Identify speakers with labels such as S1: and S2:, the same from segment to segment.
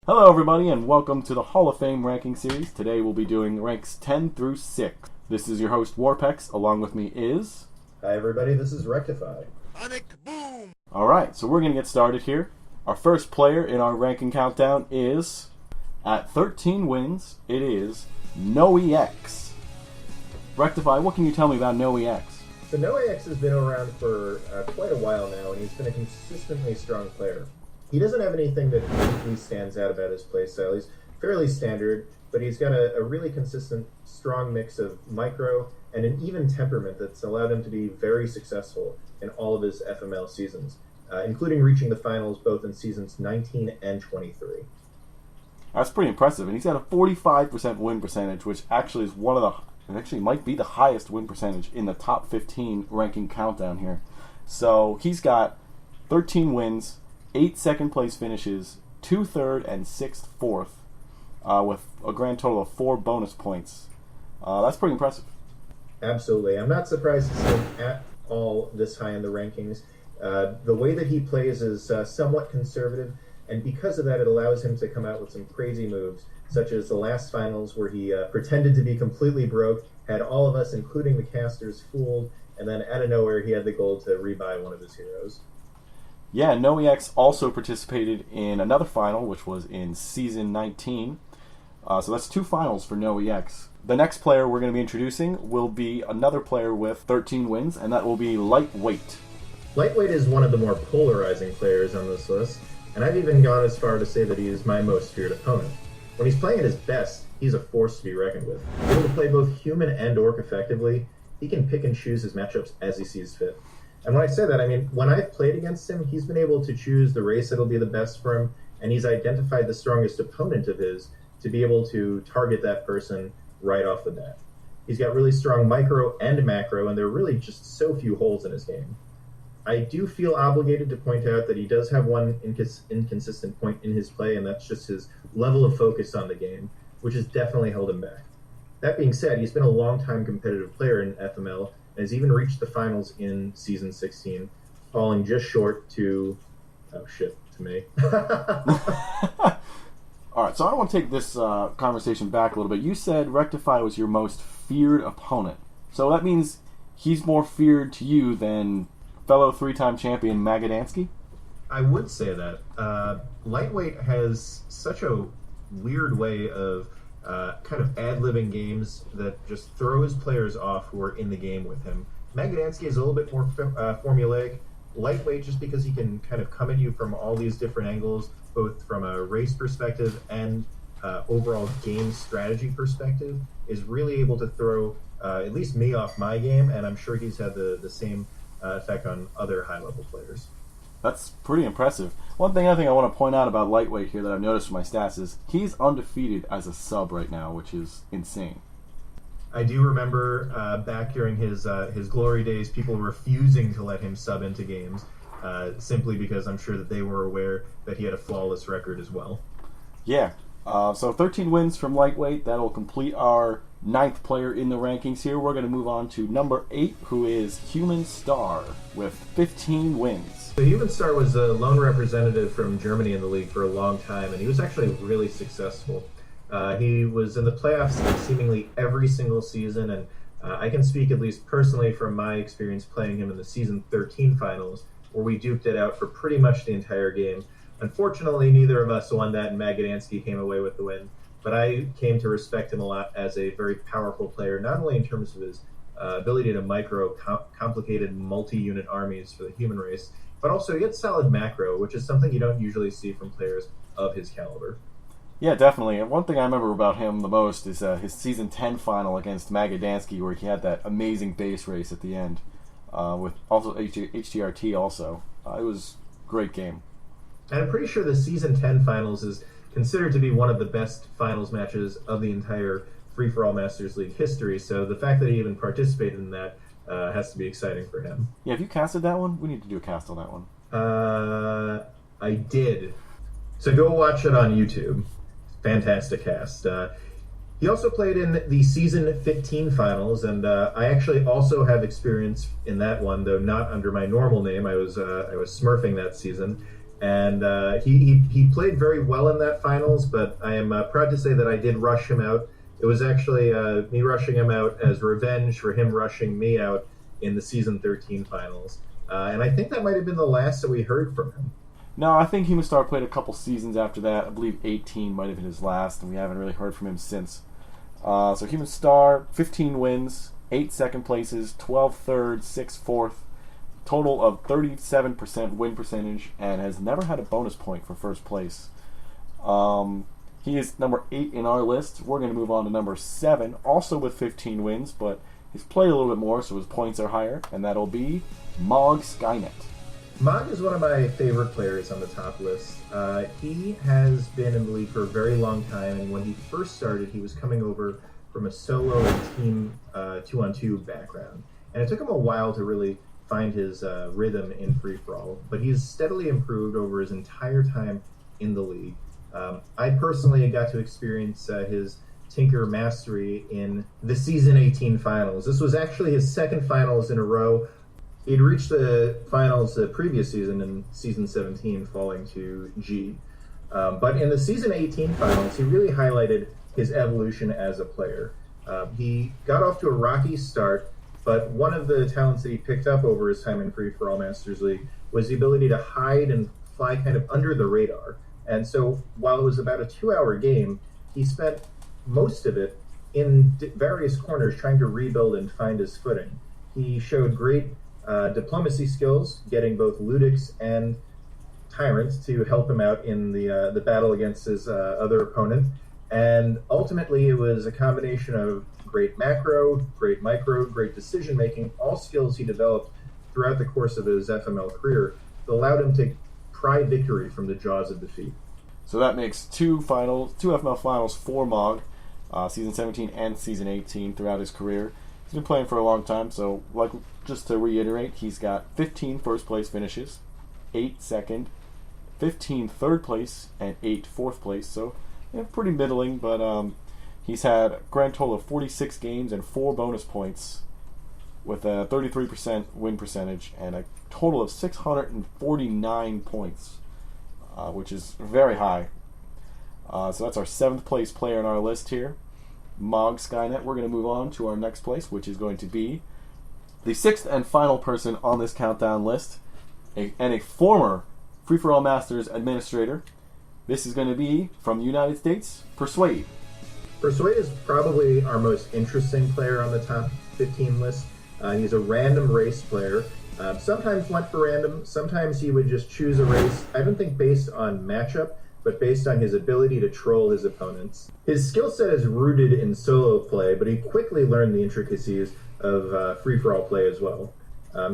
S1: Hello everybody and welcome to the Hall of Fame ranking series. Today we'll be doing ranks 10 through 6. This is your host Worpex. Along with me is...
S2: Hi everybody, this is Wrecktify.
S1: Alright, so we're going to get started here. Our first player in our ranking countdown is... At 13 wins, it is NoiX. Rectify, what can you tell me about NoiX?
S2: So NoiX has been around for quite a while now, and he's been a consistently strong player. He doesn't have anything that really stands out about his playstyle. He's fairly standard, but he's got a really consistent, strong mix of micro and an even temperament that's allowed him to be very successful in all of his FML seasons, including reaching the finals both in seasons 19 and 23.
S1: That's pretty impressive, and he's got a 45% win percentage, which actually is actually might be the highest win percentage in the top 15 ranking countdown here. So he's got 13 wins, 8 second place finishes, 2 third and 6th fourth, with a grand total of 4 bonus points. That's pretty impressive.
S2: Absolutely. I'm not surprised to see him at all this high in the rankings. The way that he plays is somewhat conservative, and because of that it allows him to come out with some crazy moves, such as the last finals where he pretended to be completely broke, had all of us, including the casters, fooled, and then out of nowhere he had the goal to rebuy one of his heroes.
S1: Yeah, NoiX also participated in another final, which was in Season 19. So that's 2 finals for NoiX. The next player we're going to be introducing will be another player with 13 wins, and that will be Lightweight.
S2: Lightweight is one of the more polarizing players on this list, and I've even gone as far to say that he is my most feared opponent. When he's playing at his best, he's a force to be reckoned with. Able to play both human and orc effectively, he can pick and choose his matchups as he sees fit. And when I say that, I mean, when I've played against him, he's been able to choose the race that'll be the best for him, and he's identified the strongest opponent of his to be able to target that person right off the bat. He's got really strong micro and macro, and there are really just so few holes in his game. I do feel obligated to point out that he does have one inconsistent point in his play, and that's just his level of focus on the game, which has definitely held him back. That being said, he's been a long-time competitive player in FML, and has even reached the finals in Season 16, falling just short to... oh shit, to me.
S1: Alright, so I want to take this conversation back a little bit. You said Wrecktify was your most feared opponent. So that means he's more feared to you than fellow 3-time champion Magadansky?
S2: I would say that. Lightweight has such a weird way of kind of ad-libbing games that just throw his players off who are in the game with him. Magadansky is a little bit more formulaic. Lightweight, just because he can kind of come at you from all these different angles, both from a race perspective and overall game strategy perspective, is really able to throw at least me off my game, and I'm sure he's had the same effect on other high-level players.
S1: That's pretty impressive. One thing I want to point out about Lightweight here that I've noticed from my stats is he's undefeated as a sub right now, which is insane.
S2: I do remember back during his glory days, people refusing to let him sub into games, simply because I'm sure that they were aware that he had a flawless record as well.
S1: Yeah. So 13 wins from Lightweight. That'll complete our 9th player in the rankings here. We're going to move on to number 8, who is Human Star, with 15 wins.
S2: So Human Star was a lone representative from Germany in the league for a long time, and he was actually really successful. He was in the playoffs seemingly every single season, and I can speak at least personally from my experience playing him in the Season 13 finals, where we duked it out for pretty much the entire game. Unfortunately, neither of us won that, and Magadansky came away with the win. But I came to respect him a lot as a very powerful player, not only in terms of his ability to micro complicated multi-unit armies for the human race, but also he had solid macro, which is something you don't usually see from players of his caliber.
S1: Yeah, definitely. And one thing I remember about him the most is his Season 10 final against Magadansky, where he had that amazing base race at the end, with also HTRT also. It was a great game.
S2: And I'm pretty sure the Season 10 finals is considered to be one of the best finals matches of the entire Free-for-All Masters League history, so the fact that he even participated in that has to be exciting for him.
S1: Yeah, have you casted that one? We need to do a cast on that one.
S2: I did. So go watch it on YouTube. Fantastic cast. He also played in the Season 15 finals, and I actually also have experience in that one, though not under my normal name. I was smurfing that season. And he played very well in that finals, but I am proud to say that I did rush him out. It was actually me rushing him out as revenge for him rushing me out in the Season 13 finals. And I think that might have been the last that we heard from him.
S1: No, I think Human Star played a couple seasons after that. I believe 18 might have been his last, and we haven't really heard from him since. So Human Star, 15 wins, 8 second places, 12 third, 6 fourth, total of 37% win percentage, and has never had a bonus point for first place. He is number 8 in our list. We're going to move on to number 7, also with 15 wins, but he's played a little bit more, so his points are higher, and that'll be Mog Skynet.
S2: Mog is one of my favorite players on the top list. He has been in the league for a very long time, and when he first started, he was coming over from a solo and team 2-on-2 background. And it took him a while to really find his rhythm in free-for-all, but he's steadily improved over his entire time in the league. I personally got to experience his Tinker mastery in the Season 18 finals. This was actually his second finals in a row. He'd reached the finals the previous season in Season 17, falling to G. But in the Season 18 finals, he really highlighted his evolution as a player. He got off to a rocky start, but one of the talents that he picked up over his time in Free-for-All Masters League was the ability to hide and fly kind of under the radar. And so while it was about a 2-hour game, he spent most of it in various corners trying to rebuild and find his footing. He showed great diplomacy skills, getting both Ludix and Tyrant to help him out in the battle against his other opponent. And ultimately, it was a combination of great macro, great micro, great decision-making, all skills he developed throughout the course of his FML career that allowed him to pry victory from the jaws of defeat.
S1: So that makes two FML finals for Mog, Season 17 and Season 18 throughout his career. He's been playing for a long time, so just to reiterate, he's got 15 first place finishes, 8 second, 15 third place, and 8 fourth place. So pretty middling, but he's had a grand total of 46 games and 4 bonus points with a 33% win percentage and a total of 649 points, which is very high. So that's our 7th place player on our list here, Mog Skynet. We're going to move on to our next place, which is going to be the 6th and final person on this countdown list, and a former Free-for-All Masters administrator. This is going to be, from the United States, Persuade.
S2: Persuade is probably our most interesting player on the top 15 list. He's a random race player. Sometimes went for random, sometimes he would just choose a race, I don't think based on matchup, but based on his ability to troll his opponents. His skill set is rooted in solo play, but he quickly learned the intricacies of free-for-all play as well.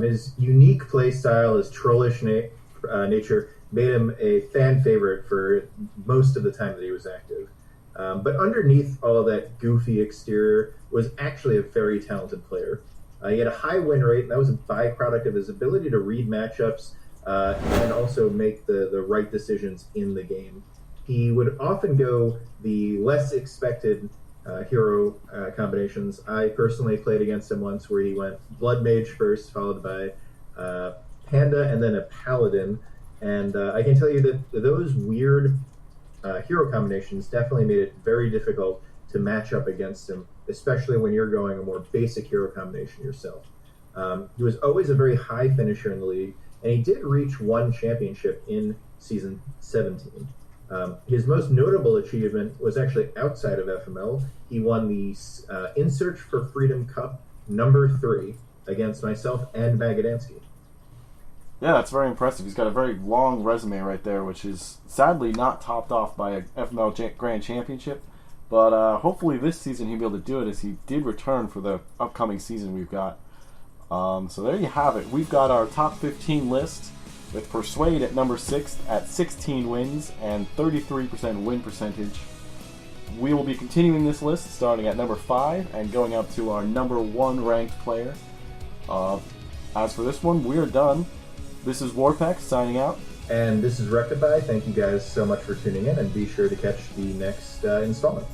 S2: His unique play style, his trollish nature, made him a fan favorite for most of the time that he was active. But underneath all of that goofy exterior was actually a very talented player. He had a high win rate, and that was a byproduct of his ability to read matchups and also make the right decisions in the game. He would often go the less expected hero combinations. I personally played against him once where he went Blood Mage first, followed by Panda, and then a Paladin. And I can tell you that those weird hero combinations definitely made it very difficult to match up against him, especially when you're going a more basic hero combination yourself. He was always a very high finisher in the league, and he did reach one championship in Season 17. His most notable achievement was actually outside of FML. He won the In Search for Freedom Cup number 3 against myself and Magadansky.
S1: Yeah, that's very impressive. He's got a very long resume right there, which is sadly not topped off by a FML Grand Championship. But hopefully this season he'll be able to do it, as he did return for the upcoming season we've got. So there you have it. We've got our top 15 list with Persuade at number 6 at 16 wins and 33% win percentage. We will be continuing this list starting at number 5 and going up to our number 1 ranked player. As for this one, we are done. This is Worpex signing out.
S2: And this is Wrecktify. Thank you guys so much for tuning in, and be sure to catch the next installment.